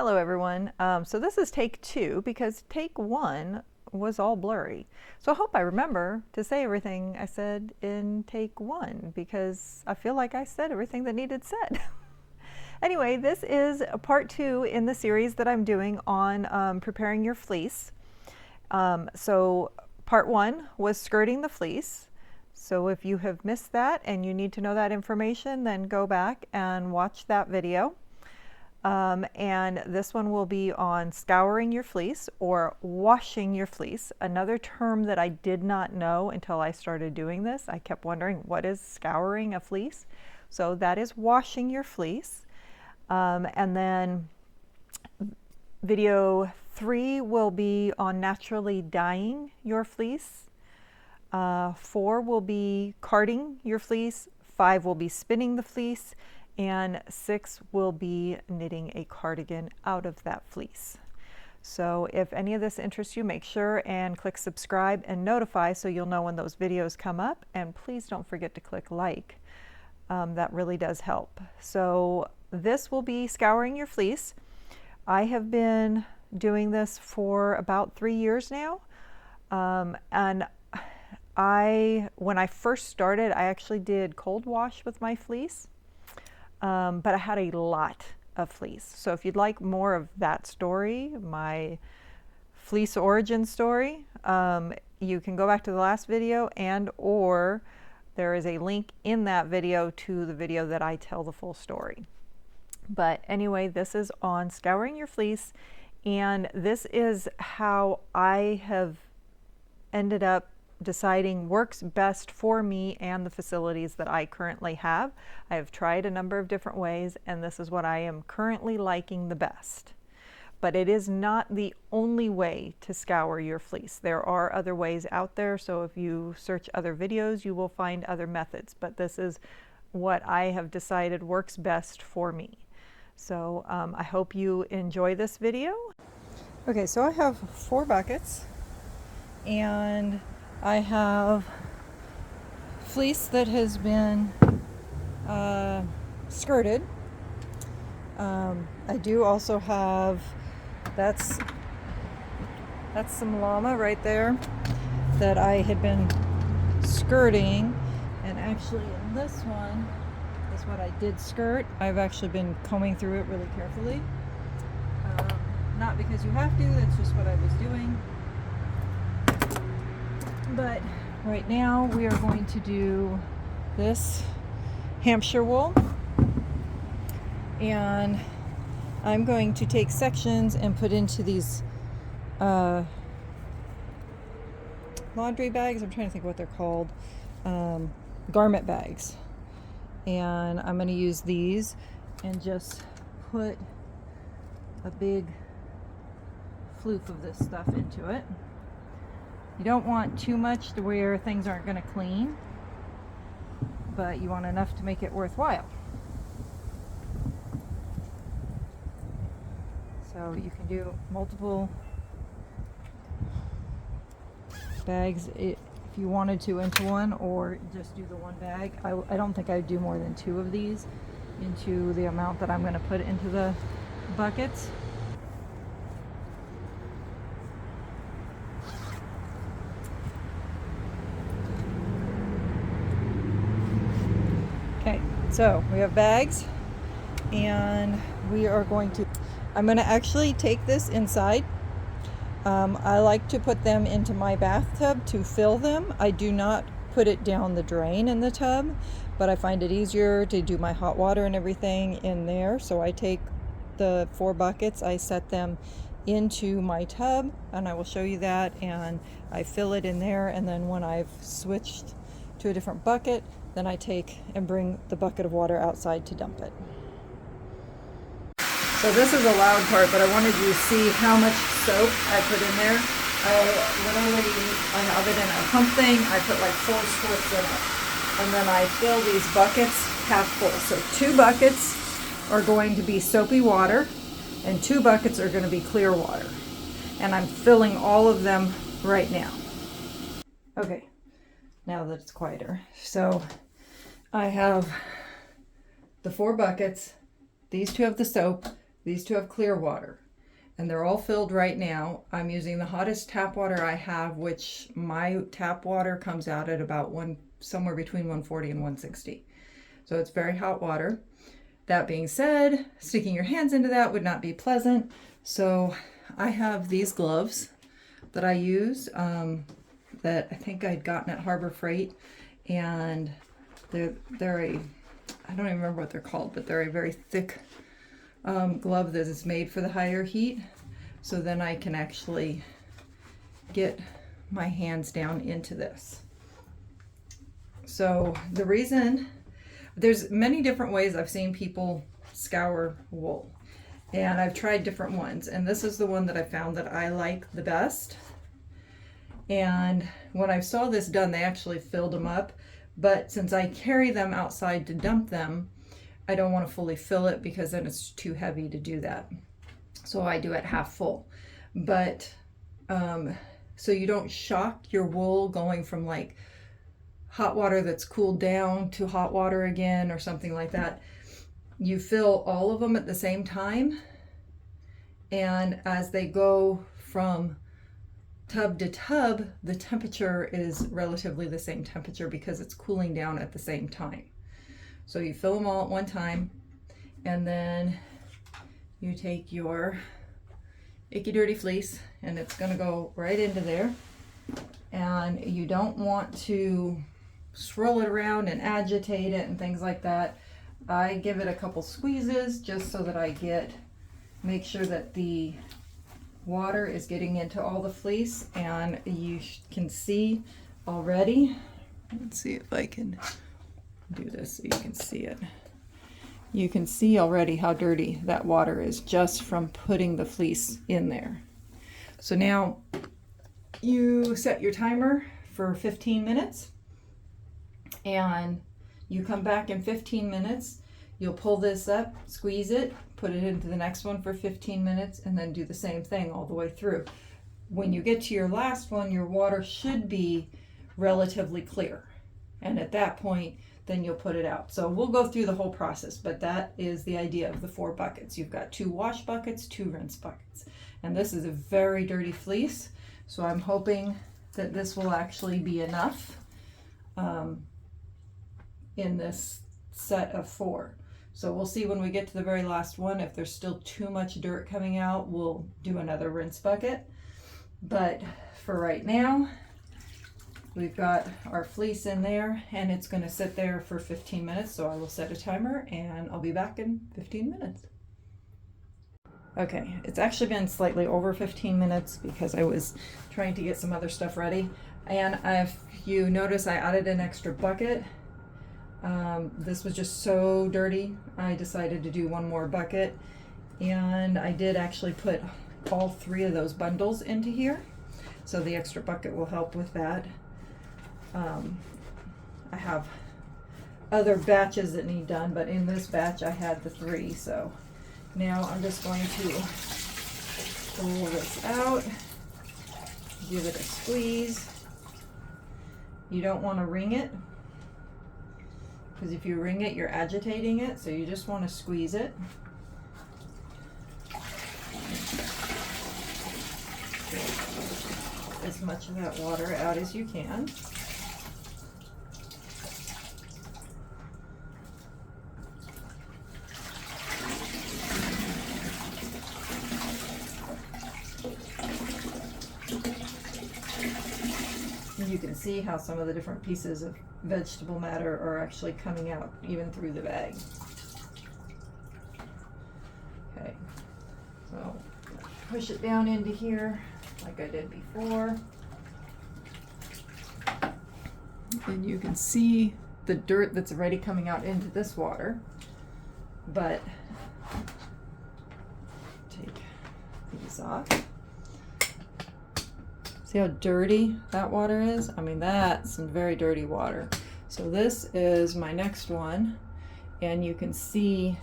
Hello everyone. So this is take 2 because take 1 was all blurry. So I hope I remember to say everything I said in take 1 because I feel like I said everything that needed said. Anyway, this is part 2 in the series that I'm doing on preparing your fleece. So part 1 was skirting the fleece. So if you have missed that and you need to know that information, then go back and watch that video. And this one will be on scouring your fleece or washing your fleece, another term that I did not know until I started doing this. I kept wondering, what is scouring a fleece? So that is washing your fleece. And then video 3 will be on naturally dyeing your fleece. 4 will be carding your fleece. 5 will be spinning the fleece. And 6 will be knitting a cardigan out of that fleece. So if any of this interests you, make sure and click subscribe and notify so you'll know when those videos come up. And please don't forget to click like. That really does help. So this will be scouring your fleece. I have been doing this for about 3 years now. And when I first started, I actually did cold wash with my fleece. But I had a lot of fleece. So if you'd like more of that story, my fleece origin story, you can go back to the last video or there is a link in that video to the video that I tell the full story. But anyway, this is on scouring your fleece, and this is how I have ended up deciding works best for me and the facilities that I currently have. I have tried a number of different ways, and this is what I am currently liking the best. But it is not the only way to scour your fleece. There are other ways out there, so if you search other videos, you will find other methods. But this is what I have decided works best for me. So I hope you enjoy this video. Okay, so I have 4 buckets, and I have fleece that has been skirted. I do also have, that's some llama right there that I had been skirting, and actually in this one is what I did skirt. I've actually been combing through it really carefully. Not because you have to, that's just what I was doing. But right now we are going to do this Hampshire wool, and I'm going to take sections and put into these laundry bags. I'm trying to think what they're called, garment bags, and I'm going to use these and just put a big floof of this stuff into it. You don't want too much to where things aren't going to clean, but you want enough to make it worthwhile. So you can do multiple bags if you wanted to into one, or just do the one bag. I don't think I'd do more than 2 of these into the amount that I'm going to put into the buckets. Okay, so we have bags, and I'm going to actually take this inside. I like to put them into my bathtub to fill them. I do not put it down the drain in the tub, but I find it easier to do my hot water and everything in there. So I take the 4 buckets, I set them into my tub, and I will show you that, and I fill it in there, and then when I've switched to a different bucket, then I take and bring the bucket of water outside to dump it. So this is a loud part, but I wanted you to see how much soap I put in there. I have it in a pump thing. I put like 4 squirts in it. And then I fill these buckets half full. So 2 buckets are going to be soapy water, and 2 buckets are going to be clear water. And I'm filling all of them right now. Okay, now that it's quieter. So I have the 4 buckets. These 2 have the soap. These two have clear water, and they're all filled right now. I'm using the hottest tap water I have, which my tap water comes out at about somewhere between 140 and 160. So it's very hot water. That being said, sticking your hands into that would not be pleasant. So I have these gloves that I use that I think I'd gotten at Harbor Freight, and they're I don't even remember what they're called, but they're a very thick glove that is made for the higher heat. So then I can actually get my hands down into this. So the reason, there's many different ways I've seen people scour wool, and I've tried different ones, and this is the one that I found that I like the best. And when I saw this done, they actually filled them up, but since I carry them outside to dump them, I don't want to fully fill it because then it's too heavy to do that. So I do it half full. But so you don't shock your wool going from like hot water that's cooled down to hot water again or something like that. You fill all of them at the same time, and as they go from tub to tub, the temperature is relatively the same temperature because it's cooling down at the same time. So you fill them all at one time, and then you take your icky dirty fleece, and it's going to go right into there. And you don't want to swirl it around and agitate it and things like that. I give it a couple squeezes just so that I make sure that the water is getting into all the fleece, and you can see already, let's see if I can do this so you can see it. You can see already how dirty that water is just from putting the fleece in there. So now you set your timer for 15 minutes, and you come back in 15 minutes. You'll pull this up, squeeze it, put it into the next one for 15 minutes, and then do the same thing all the way through. When you get to your last one, your water should be relatively clear. And at that point, then you'll put it out. So we'll go through the whole process, but that is the idea of the 4 buckets. You've got 2 wash buckets, 2 rinse buckets. And this is a very dirty fleece, so I'm hoping that this will actually be enough in this set of 4. So we'll see when we get to the very last one. If there's still too much dirt coming out, we'll do another rinse bucket. But for right now, we've got our fleece in there, and it's going to sit there for 15 minutes. So I will set a timer, and I'll be back in 15 minutes. Okay, it's actually been slightly over 15 minutes because I was trying to get some other stuff ready. And if you notice, I added an extra bucket. This was just so dirty, I decided to do 1 more bucket, and I did actually put all 3 of those bundles into here, so the extra bucket will help with that. I have other batches that need done, but in this batch I had the 3, so now I'm just going to pull this out, give it a squeeze. You don't want to wring it, because if you wring it, you're agitating it, so you just want to squeeze it. Get as much of that water out as you can. You can see how some of the different pieces of vegetable matter are actually coming out even through the bag. Okay, so push it down into here like I did before. And you can see the dirt that's already coming out into this water. But take these off. See how dirty that water is? I mean, that's some very dirty water. So this is my next one, and you can see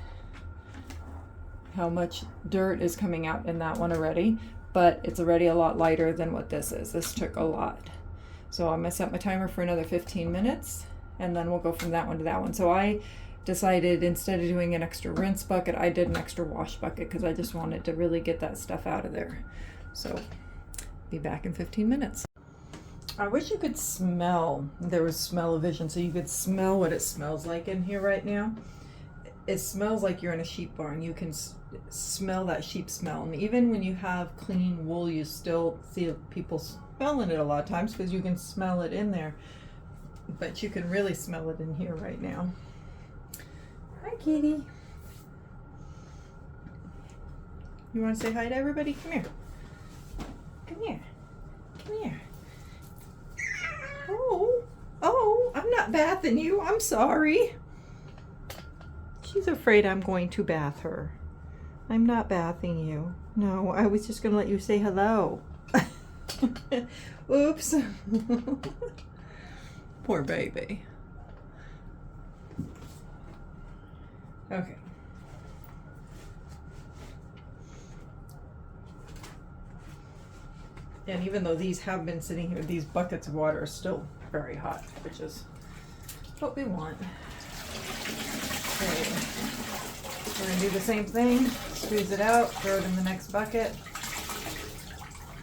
how much dirt is coming out in that one already, but it's already a lot lighter than what this is. This took a lot. So I'm gonna set my timer for another 15 minutes, and then we'll go from that one to that one. So I decided instead of doing an extra rinse bucket, I did an extra wash bucket because I just wanted to really get that stuff out of there. So, be back in 15 minutes. I wish you could smell, there was smell-o-vision, so you could smell what it smells like in here right now. It smells like you're in a sheep barn. You can smell that sheep smell. And even when you have clean wool, you still see people smelling it a lot of times because you can smell it in there. But you can really smell it in here right now. Hi, kitty. You want to say hi to everybody? Come here. Come here. Come here. Oh, I'm not bathing you. I'm sorry. She's afraid I'm going to bath her. I'm not bathing you. No, I was just going to let you say hello. Oops. Poor baby. Okay. And even though these have been sitting here, these buckets of water are still very hot, which is what we want. Okay. We're gonna do the same thing, squeeze it out, throw it in the next bucket.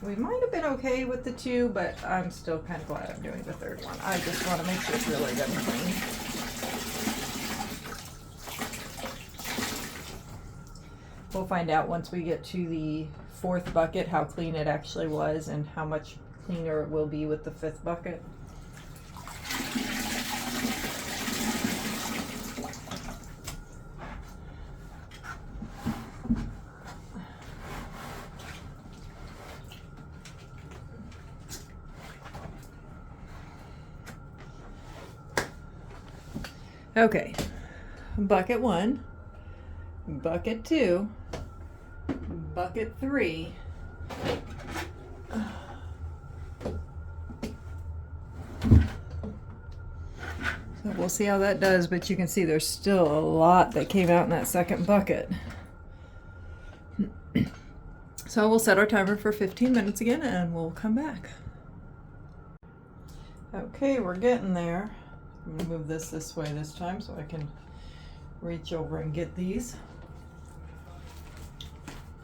We might have been okay with the two, but I'm still kind of glad I'm doing the third one. I just want to make sure it's really good and clean. We'll find out once we get to the fourth bucket how clean it actually was and how much cleaner it will be with the fifth bucket. Okay, bucket 1, bucket 2, bucket 3. So we'll see how that does, but you can see there's still a lot that came out in that second bucket. So we'll set our timer for 15 minutes again and we'll come back. Okay, we're getting there. I'm going to move this way this time so I can reach over and get these.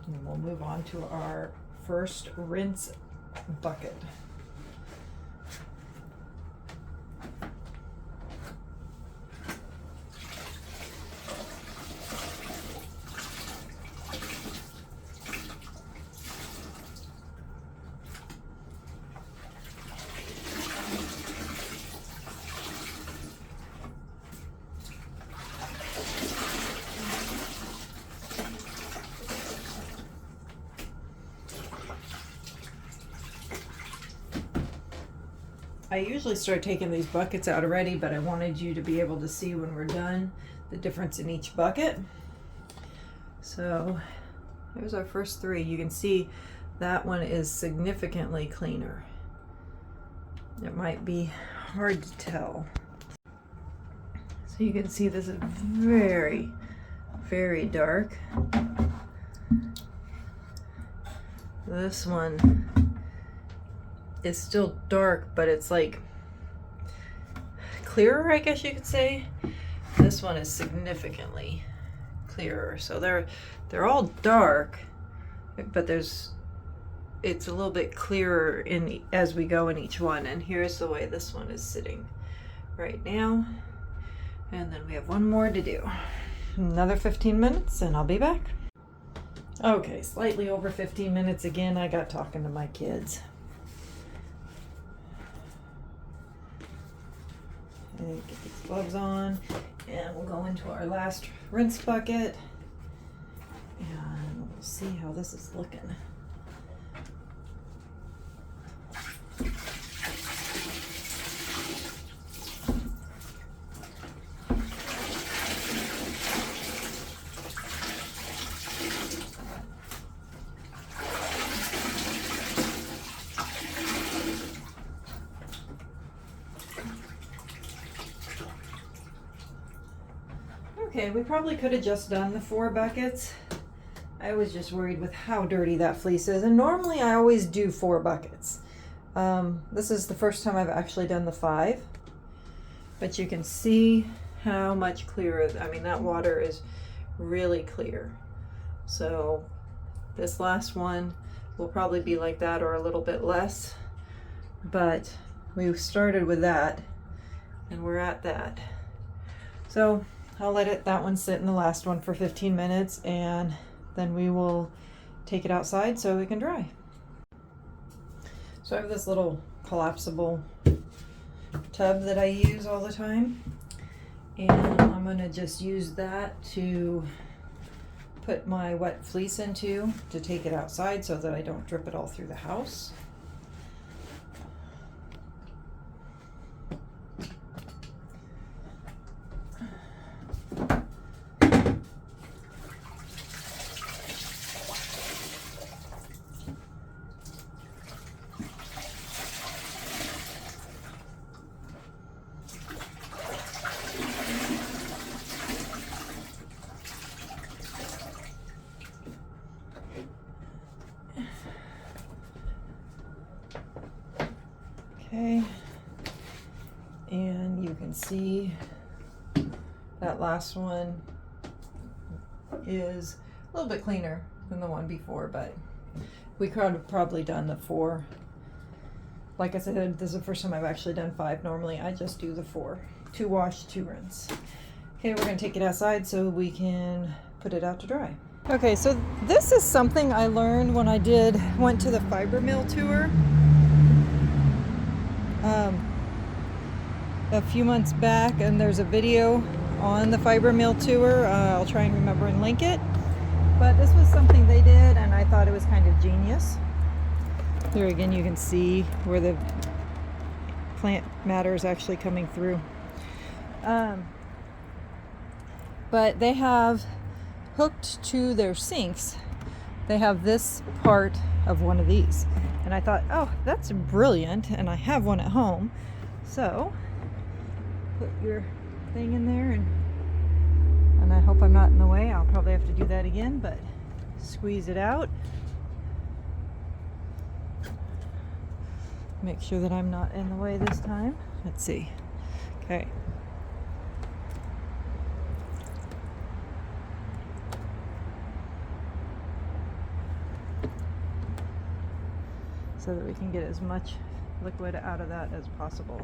And we'll move on to our first rinse bucket. I usually start taking these buckets out already, but I wanted you to be able to see when we're done the difference in each bucket. So there's our first 3. You can see that one is significantly cleaner. It might be hard to tell. So you can see this is very, very dark. This one is still dark, but it's like clearer, I guess you could say. This one is significantly clearer. So they're all dark, but it's a little bit clearer as we go in each one. And here's the way this one is sitting right now. And then we have one more to do. Another 15 minutes and I'll be back. Okay, slightly over 15 minutes again. I got talking to my kids. And get these gloves on, and we'll go into our last rinse bucket, and we'll see how this is looking. Okay, we probably could have just done the 4 buckets. I was just worried with how dirty that fleece is, and normally I always do 4 buckets. This is the first time I've actually done the 5, but you can see how much clearer. I mean, that water is really clear. So this last one will probably be like that or a little bit less, but we started with that and we're at that. So I'll let that one sit in the last one for 15 minutes, and then we will take it outside so it can dry. So I have this little collapsible tub that I use all the time, and I'm going to just use that to put my wet fleece into to take it outside so that I don't drip it all through the house. Okay, and you can see that last one is a little bit cleaner than the one before, but we could have probably done the 4. Like I said, this is the first time I've actually done 5. Normally I just do the 4. 2 wash, 2 rinse. Okay, we're going to take it outside so we can put it out to dry. Okay, so this is something I learned when I went to the fiber mill tour a few months back, and there's a video on the fiber mill tour. I'll try and remember and link it, but this was something they did and I thought it was kind of genius. Here again you can see where the plant matter is actually coming through, but they have hooked to their sinks, they have this part of one of these, and I thought, oh, that's brilliant, and I have one at home. So put your thing in there, and I hope I'm not in the way. I'll probably have to do that again, but squeeze it out. Make sure that I'm not in the way this time. Let's see. Okay. So that we can get as much liquid out of that as possible.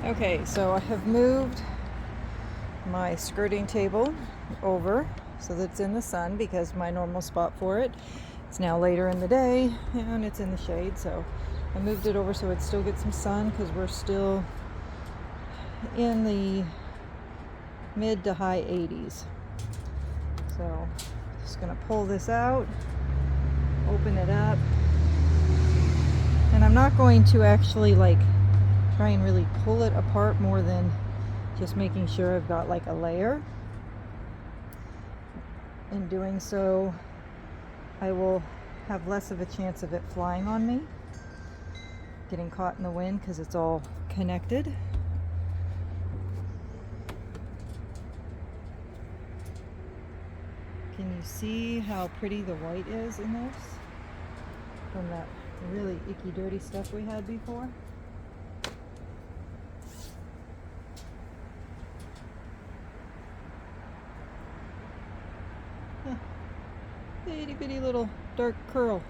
Okay, so I have moved my skirting table over so that it's in the sun, because my normal spot for it, it's now later in the day and it's in the shade, so I moved it over so it still gets some sun, because we're still in the mid to high 80s. So just gonna pull this out, open it up, and I'm not going to actually try and really pull it apart more than just making sure I've got a layer. In doing so, I will have less of a chance of it flying on me, getting caught in the wind, because it's all connected. Can you see how pretty the white is in this from that really icky dirty stuff we had before? Itty bitty little dark curl.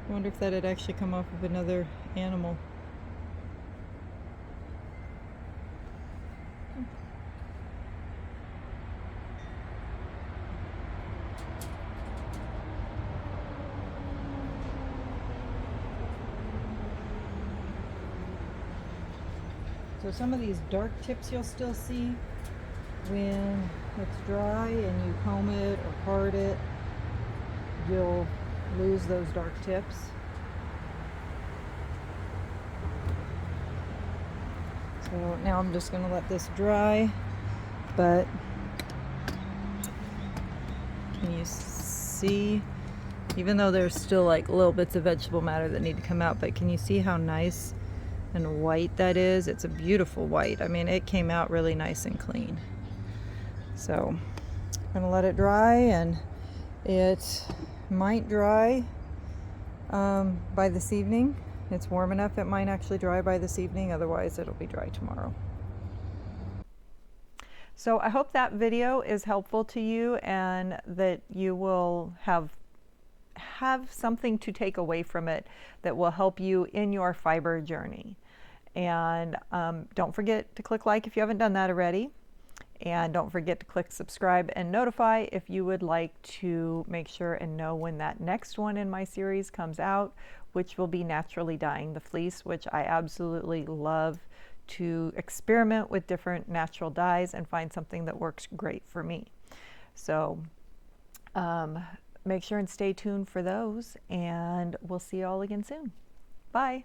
I wonder if that had actually come off of another animal. So some of these dark tips you'll still see when it's dry and you comb it or part it, you'll lose those dark tips. So now I'm just going to let this dry, but can you see, even though there's still like little bits of vegetable matter that need to come out, but can you see how nice and white that is? It's a beautiful white. I mean, it came out really nice and clean. So I'm gonna let it dry, and it might dry by this evening. It's warm enough it might actually dry by this evening, otherwise it'll be dry tomorrow. So I hope that video is helpful to you and that you will have something to take away from it that will help you in your fiber journey. And don't forget to click like if you haven't done that already. And don't forget to click subscribe and notify if you would like to make sure and know when that next one in my series comes out, which will be naturally dyeing the fleece, which I absolutely love to experiment with different natural dyes and find something that works great for me. So make sure and stay tuned for those, and we'll see you all again soon. Bye.